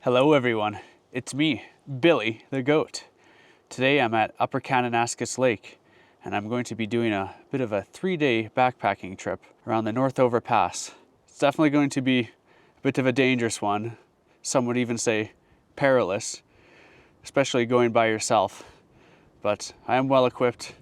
Hello everyone, it's me, Billy the Goat. Today I'm at Upper Kananaskis Lake and I'm going to be doing a bit of a 3-day backpacking trip around the Northover Pass. It's definitely going to be a bit of a dangerous one, some would even say perilous, especially going by yourself. But I am well equipped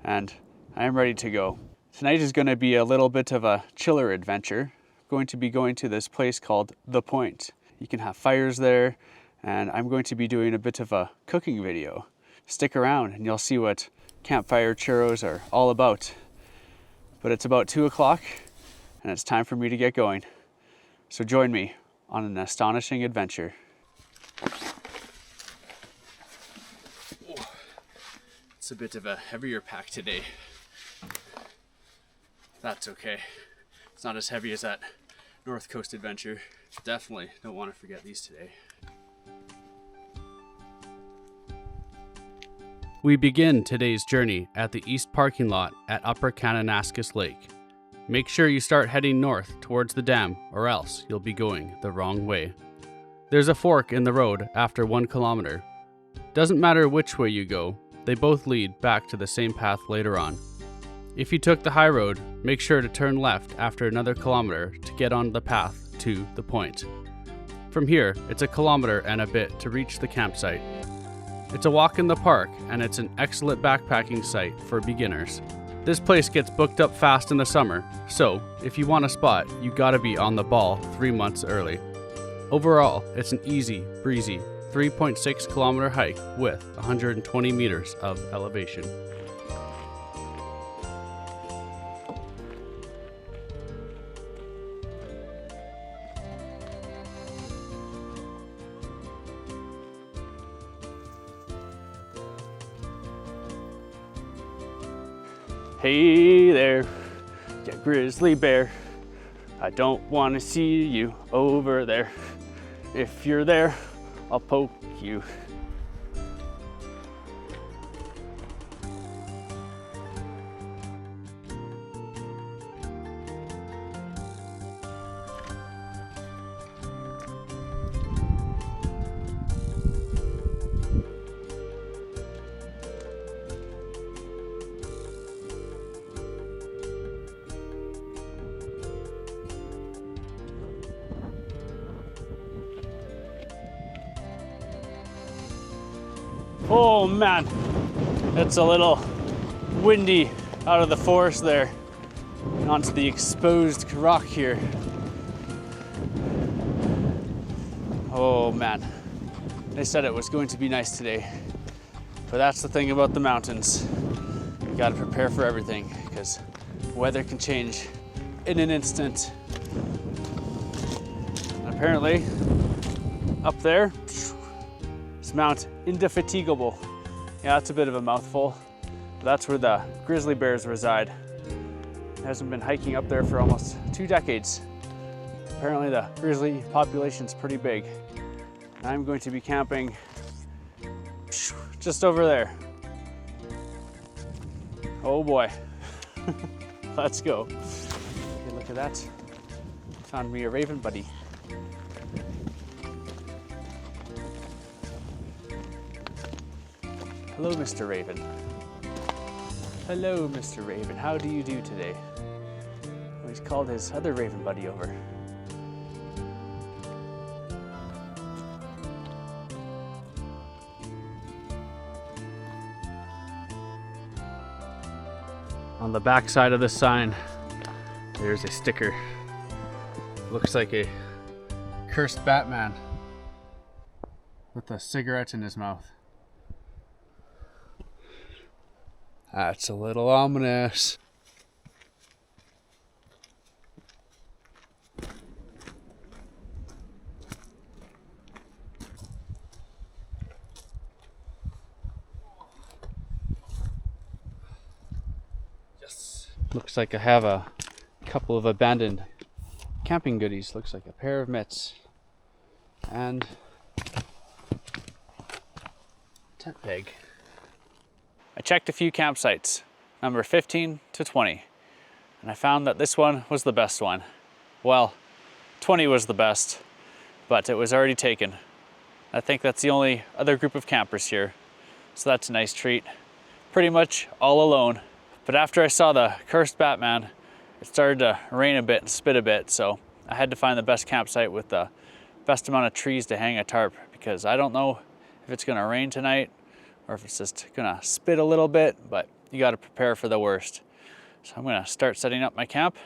and I am ready to go. Tonight is going to be a little bit of a chiller adventure. I'm going to be going to this place called The Point. You can have fires there, and I'm going to be doing a bit of a cooking video. Stick around and you'll see what Campfire Churros are all about. But it's about 2 o'clock and it's time for me to get going. So join me on an astonishing adventure. It's a bit of a heavier pack today. That's okay. It's not as heavy as that North Coast adventure. Definitely don't want to forget these today. We begin today's journey at the east parking lot at Upper Kananaskis Lake. Make sure you start heading north towards the dam or else you'll be going the wrong way. There's a fork in the road after 1 kilometer. Doesn't matter which way you go, they both lead back to the same path later on. If you took the high road, make sure to turn left after another kilometer to get on the path to the point. From here, it's 1 kilometer and a bit to reach the campsite. It's a walk in the park and it's an excellent backpacking site for beginners. This place gets booked up fast in the summer, so if you want a spot, you gotta be on the ball 3 months early. Overall, it's an easy, breezy 3.6 kilometer hike with 120 meters of elevation. Hey there, you grizzly bear. I don't want to see you over there. If you're there, I'll poke you. Oh man, it's a little windy out of the forest there and onto the exposed rock here. Oh man, they said it was going to be nice today, but that's the thing about the mountains. You gotta prepare for everything because weather can change in an instant. And apparently, up there, it's Mount Indefatigable. Yeah, that's a bit of a mouthful. That's where the grizzly bears reside. Hasn't been hiking up there for almost 2 decades. Apparently the grizzly population's pretty big. I'm going to be camping just over there. Oh boy. Let's go. Okay, look at that. Found me a raven buddy. Hello, Mr. Raven. Hello, Mr. Raven. How do you do today? Well, he's called his other raven buddy over. On the back side of the sign, there's a sticker. Looks like a cursed Batman with a cigarette in his mouth. That's a little ominous. Yes. Looks like I have a couple of abandoned camping goodies. Looks like a pair of mitts and tent peg. I checked a few campsites, number 15 to 20, and I found that this one was the best one. Well, 20 was the best, but it was already taken I think that's the only other group of campers here, so that's a nice treat. Pretty much all alone. But after I saw the cursed Batman, it started to rain a bit and spit a bit, so I had to find the best campsite with the best amount of trees to hang a tarp, because I don't know if it's gonna rain tonight or if it's just gonna spit a little bit, but you gotta prepare for the worst. So I'm gonna start setting up my camp,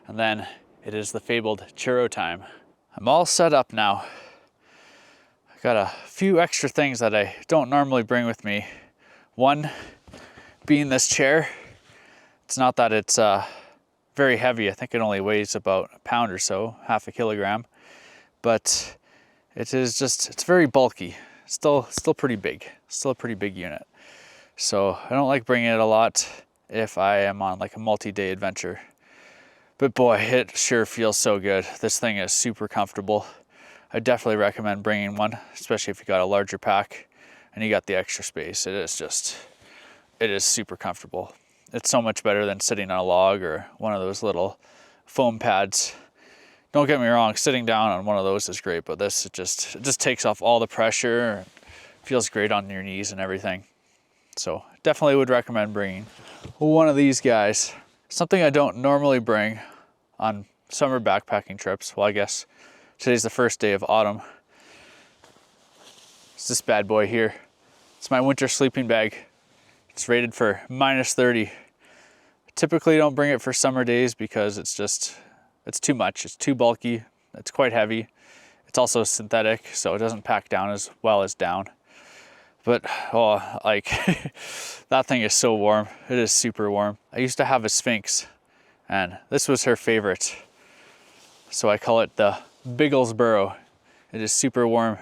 and then it is the fabled churro time. I'm all set up now. I got a few extra things that I don't normally bring with me. One being this chair. It's not that it's very heavy. I think it only weighs about a pound or so, half a kilogram, but it's very bulky. Still pretty big, still a pretty big unit. So I don't like bringing it a lot if I am on like a multi-day adventure. But boy, it sure feels so good. This thing is super comfortable. I definitely recommend bringing one, especially if you got a larger pack and you got the extra space. It is super comfortable. It's so much better than sitting on a log or one of those little foam pads. Don't get me wrong, sitting down on one of those is great, but this, it just takes off all the pressure and feels great on your knees and everything. So definitely would recommend bringing one of these guys. Something I don't normally bring on summer backpacking trips. Well, I guess today's the first day of autumn. It's this bad boy here. It's my winter sleeping bag. It's rated for -30. Typically don't bring it for summer days because it's too much. It's too bulky. It's quite heavy. It's also synthetic, so it doesn't pack down as well as down. But that thing is so warm. It is super warm. I used to have a Sphinx, and this was her favorite. So I call it the Bigglesboro. It is super warm.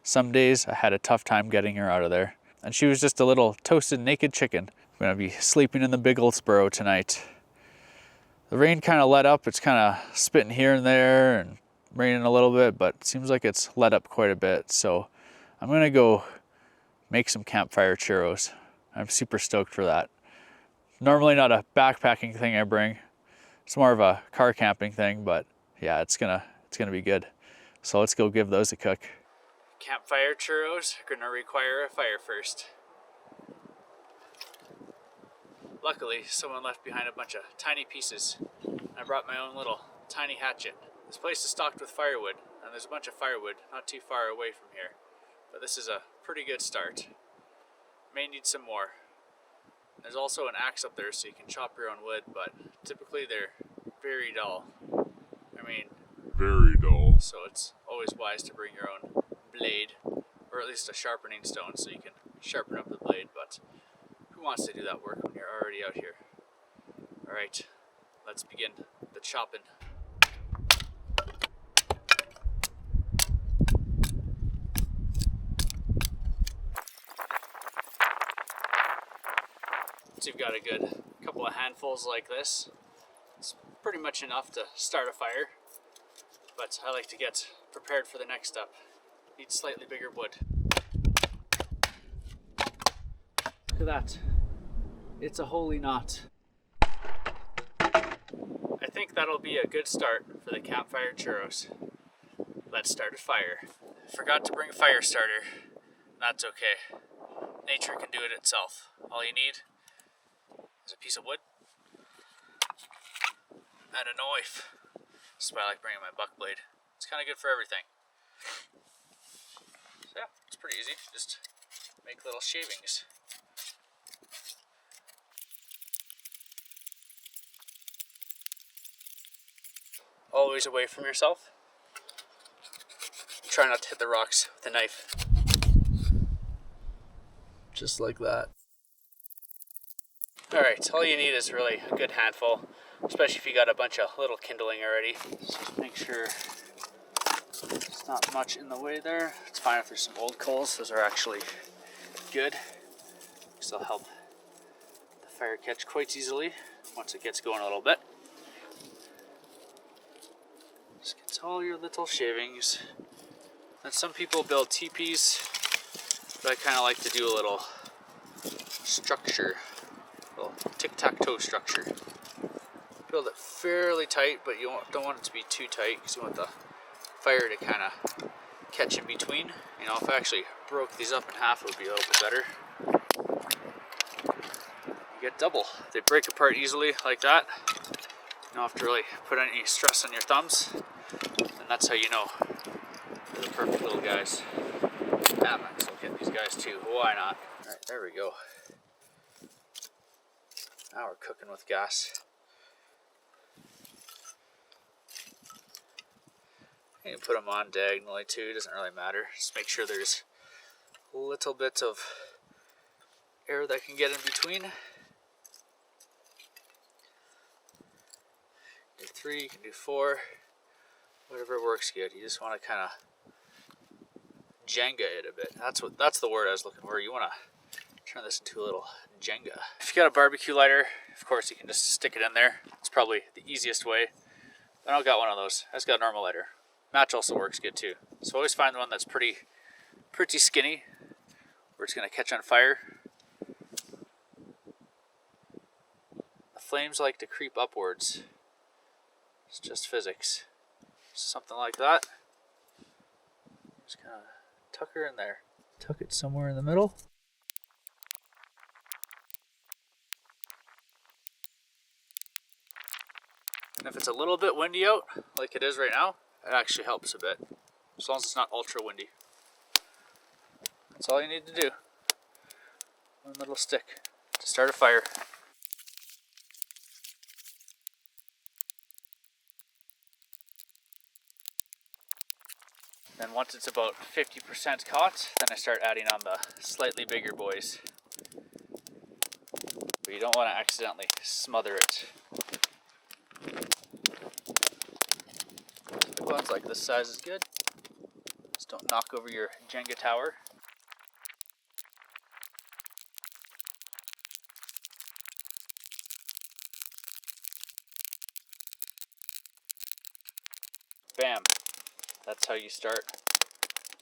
Some days I had a tough time getting her out of there. And she was just a little toasted naked chicken. I'm gonna be sleeping in the Bigglesboro tonight. The rain kind of let up. It's kind of spitting here and there and raining a little bit, but it seems like it's let up quite a bit. So I'm gonna go make some campfire churros. I'm super stoked for that. Normally not a backpacking thing I bring. It's more of a car camping thing, but yeah, it's gonna be good. So let's go give those a cook. Campfire churros are gonna require a fire first. Luckily, someone left behind a bunch of tiny pieces. I brought my own little tiny hatchet. This place is stocked with firewood, and there's a bunch of firewood not too far away from here. But this is a pretty good start. May need some more. There's also an axe up there so you can chop your own wood, but typically they're very dull. Very dull. So it's always wise to bring your own blade, or at least a sharpening stone so you can sharpen up the blade, but who wants to do that work when you're already out here? Alright, let's begin the chopping. Once you've got a good couple of handfuls like this, it's pretty much enough to start a fire, but I like to get prepared for the next step. Need slightly bigger wood. Look at that. It's a holy knot. I think that'll be a good start for the campfire churros. Let's start a fire. Forgot to bring a fire starter. That's okay. Nature can do it itself. All you need is a piece of wood and a knife. That's why I like bringing my buck blade. It's kind of good for everything. So yeah, it's pretty easy. Just make little shavings. Always away from yourself. Try not to hit the rocks with the knife. Just like that. Alright, all you need is really a good handful, especially if you got a bunch of little kindling already. So just make sure there's not much in the way there. It's fine if there's some old coals, those are actually good. They'll help the fire catch quite easily once it gets going a little bit. Just get all your little shavings. And some people build teepees, but I kind of like to do a little structure, a little tic-tac-toe structure. Build it fairly tight, but you don't want it to be too tight because you want the fire to kind of catch in between. You know, if I actually broke these up in half, it would be a little bit better. You get double. They break apart easily like that. You don't have to really put any stress on your thumbs, and that's how you know they're the perfect little guys. I might as well get these guys too. Why not? All right, there we go. Now we're cooking with gas. You can put them on diagonally too, doesn't really matter. Just make sure there's a little bit of air that can get in between. Do 3, you can do 4, whatever works good. You just want to kind of Jenga it a bit. That's the word I was looking for. You want to turn this into a little Jenga. If you got a barbecue lighter, of course you can just stick it in there. It's probably the easiest way. I don't got one of those. I just got a normal lighter. Match also works good too. So always find the one that's pretty skinny, where it's going to catch on fire. The flames like to creep upwards. It's just physics. Something like that. Just kind of tuck her in there. Tuck it somewhere in the middle. And if it's a little bit windy out, like it is right now, it actually helps a bit. As long as it's not ultra windy. That's all you need to do. One little stick to start a fire. Then once it's about 50% caught, then I start adding on the slightly bigger boys. But you don't want to accidentally smother it. Big ones like this size is good. Just don't knock over your Jenga tower. Bam! That's how you start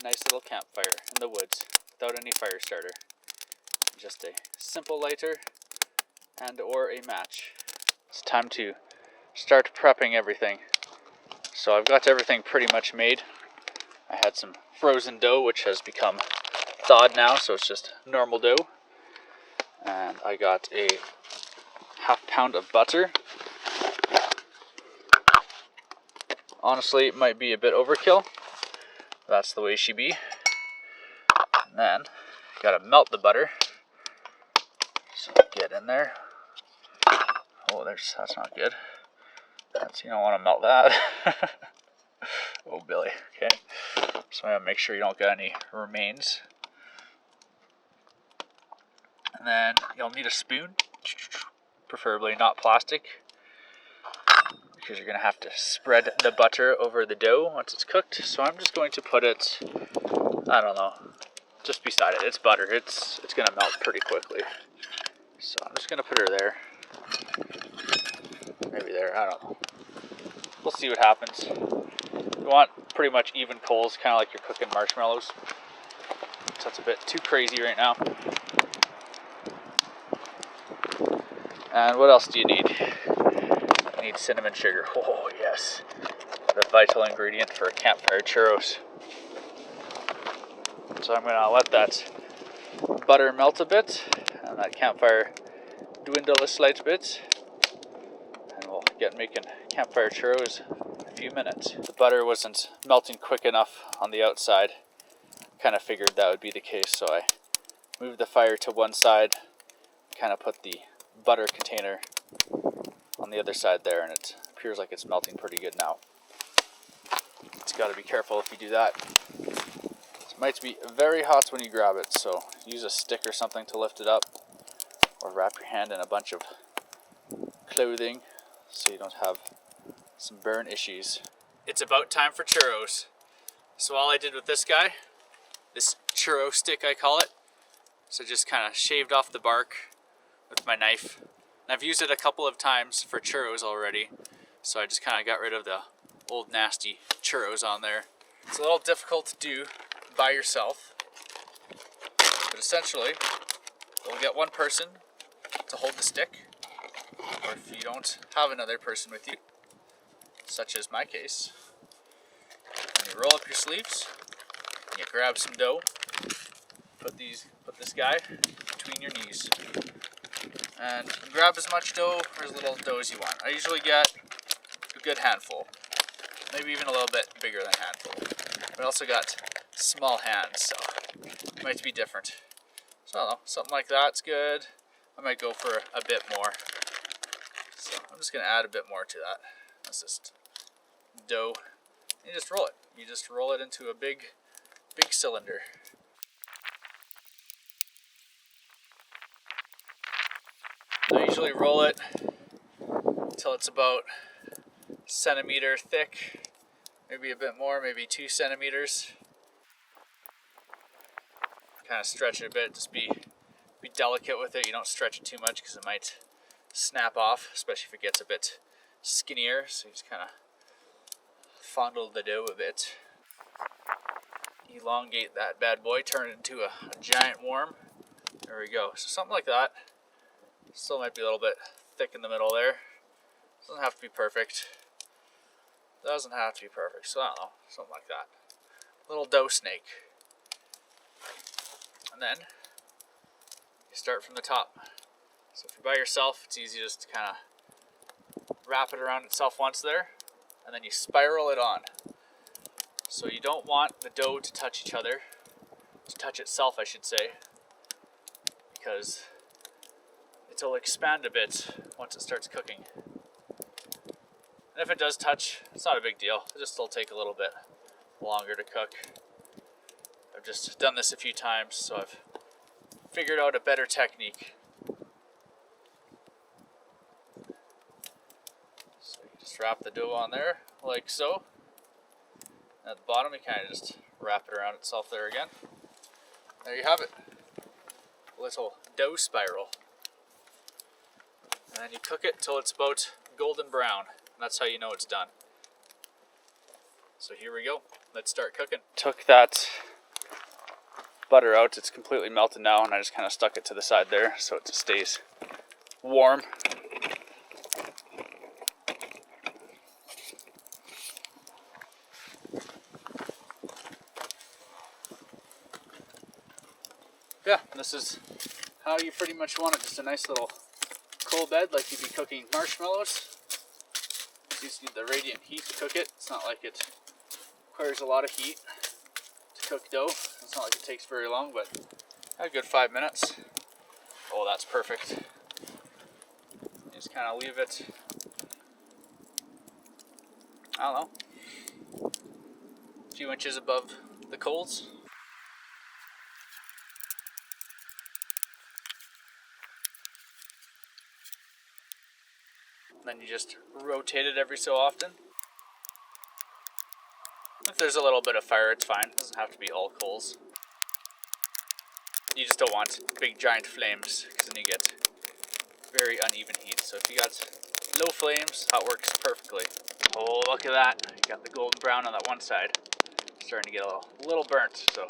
a nice little campfire in the woods without any fire starter. Just a simple lighter and or a match. It's time to start prepping everything. So I've got everything pretty much made. I had some frozen dough which has become thawed now, so it's just normal dough. And I got a ½ pound of butter. Honestly, it might be a bit overkill. That's the way she be. And then, you gotta melt the butter. So get in there. Oh, that's not good. You don't want to melt that. Oh, Billy. Okay. So I'm gonna make sure you don't get any remains. And then you'll need a spoon, preferably not plastic, because you're going to have to spread the butter over the dough once it's cooked. So I'm just going to put it, I don't know, just beside it. It's butter. It's going to melt pretty quickly. So I'm just going to put her there. Maybe there, I don't know. We'll see what happens. You want pretty much even coals, kind of like you're cooking marshmallows. So that's a bit too crazy right now. And what else do you need? You need cinnamon sugar. Oh yes, the vital ingredient for Campfire Churros. So I'm gonna let that butter melt a bit and that campfire dwindle a slight bit, and we'll get making Campfire Churros in a few minutes. The butter wasn't melting quick enough on the outside. Kind of figured that would be the case, so I moved the fire to one side, kind of put the butter container on the other side there, and it appears like it's melting pretty good now. It's got to be careful if you do that. It might be very hot when you grab it, so use a stick or something to lift it up, or wrap your hand in a bunch of clothing so you don't have some burn issues. It's about time for churros. So all I did with this guy, this churro stick I call it, so just kind of shaved off the bark with my knife. And I've used it a couple of times for churros already, so I just kind of got rid of the old nasty churros on there. It's a little difficult to do by yourself, but essentially you'll get one person to hold the stick, or if you don't have another person with you, such as my case, and you roll up your sleeves You grab some dough, put this guy between your knees, and grab as much dough or as little dough as you want. I usually get a good handful, maybe even a little bit bigger than a handful. But I also got small hands, so it might be different. So I don't know, something like that's good. I might go for a bit more. So I'm just gonna add a bit more to that. That's just dough. And you just roll it. You just roll it into a big cylinder. I usually roll it until it's about a centimeter thick, maybe a bit more, maybe 2 centimeters. Kind of stretch it a bit, just be delicate with it. You don't stretch it too much because it might snap off, especially if it gets a bit skinnier. So you just kind of fondle the dough a bit. Elongate that bad boy, turn it into a giant worm. There we go. So something like that. Still might be a little bit thick in the middle there. Doesn't have to be perfect. Doesn't have to be perfect. So I don't know, something like that. Little dough snake. And then you start from the top. So if you're by yourself, it's easy just to kind of wrap it around itself once there, and then you spiral it on. So you don't want the dough to touch each other, to touch itself I should say, because it'll expand a bit once it starts cooking. And if it does touch, it's not a big deal. It'll just still take a little bit longer to cook. I've just done this a few times, so I've figured out a better technique. So you just wrap the dough on there, like so. At the bottom, you kind of just wrap it around itself there again. There you have it. A little dough spiral. And then you cook it till it's about golden brown. And that's how you know it's done. So here we go. Let's start cooking. Took that butter out. It's completely melted now, and I just kind of stuck it to the side there so it just stays warm. Yeah, this is how you pretty much want it. Just a nice little coal bed like you'd be cooking marshmallows. You just need the radiant heat to cook it. It's not like it requires a lot of heat to cook dough. It's not like it takes very long, but a good 5 minutes. Oh, that's perfect. You just kind of leave it, I don't know, a few inches above the coals. Then you just rotate it every so often. If there's a little bit of fire, it's fine. It doesn't have to be all coals. You just don't want big giant flames, because then you get very uneven heat. So if you got low flames, that works perfectly. Oh, look at that. You got the golden brown on that one side. Starting to get a little burnt, so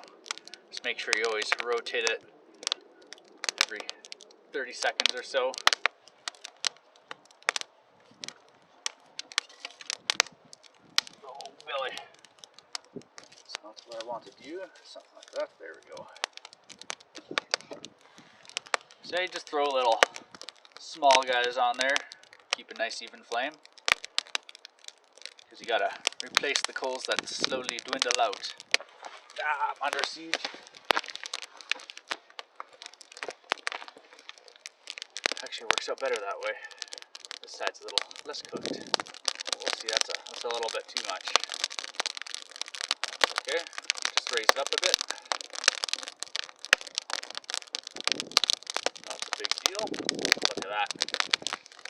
just make sure you always rotate it every 30 seconds or so. So that's what I wanted to do, something like that. There we go. So you just throw little small guys on there, keep a nice even flame, because you gotta replace the coals that slowly dwindle out. Ah, I'm under siege. Actually works out better that way. This side's a little less cooked. We'll see, that's a little bit too much. Okay, just raise it up a bit. Not a big deal. Look at that.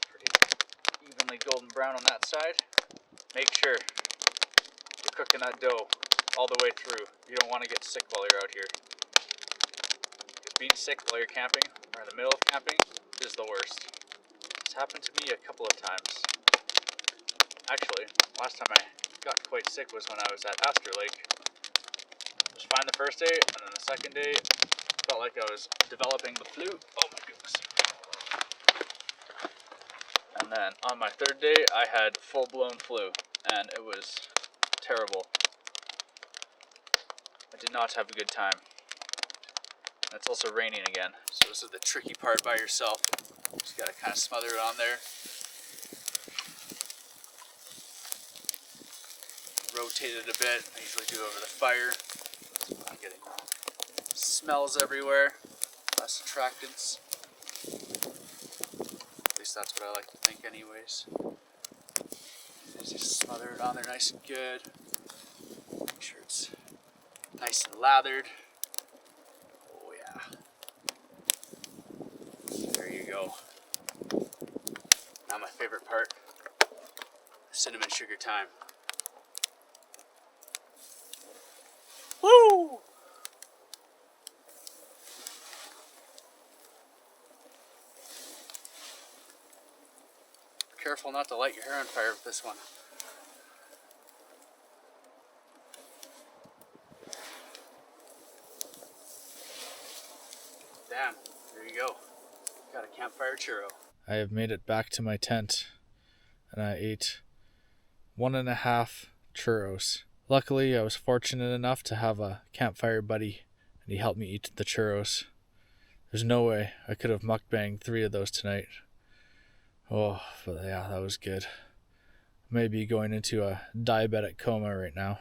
Pretty evenly golden brown on that side. Make sure you're cooking that dough all the way through. You don't want to get sick while you're out here. Being sick while you're camping, or in the middle of camping, is the worst. It's happened to me a couple of times. Actually, last time I got quite sick was when I was at Astor Lake. It was fine the first day, and then the second day, felt like I was developing the flu. Oh my goodness. And then on my third day, I had full-blown flu, and it was terrible. I I did not have a good time. It's also raining again, so this is the tricky part by yourself. Just gotta kind of smother it on there. Rotate it a bit. I usually do over the fire. So I'm not getting smells everywhere. Less attractants. At least that's what I like to think anyways. Just smother it on there nice and good. Make sure it's nice and lathered. Oh yeah. There you go. Now my favorite part, cinnamon sugar time. Woo! Careful not to light your hair on fire with this one. Damn, there you go. Got a campfire churro. I have made it back to my tent and I ate 1.5 churros. Luckily, I was fortunate enough to have a campfire buddy and he helped me eat the churros. There's no way I could have mukbanged 3 of those tonight. Oh, but yeah, that was good. Maybe going into a diabetic coma right now,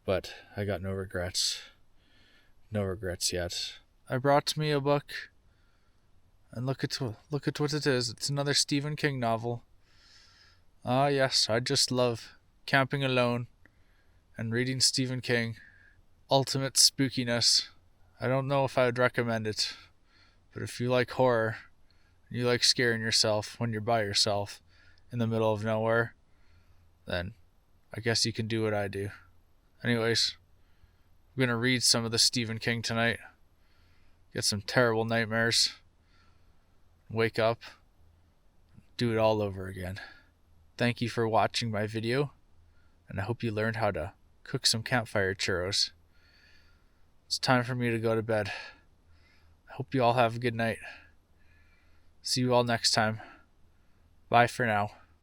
but I got no regrets. No regrets yet. I brought me a book, and look at what it is. It's another Stephen King novel. Ah, yes, I just love camping alone and reading Stephen King. Ultimate spookiness. I don't know if I would recommend it, but if you like horror, you like scaring yourself when you're by yourself in the middle of nowhere, then I guess you can do what I do. Anyways, I'm going to read some of the Stephen King tonight. Get some terrible nightmares. Wake up. Do it all over again. Thank you for watching my video, and I hope you learned how to cook some campfire churros. It's time for me to go to bed. I hope you all have a good night. See you all next time. Bye for now.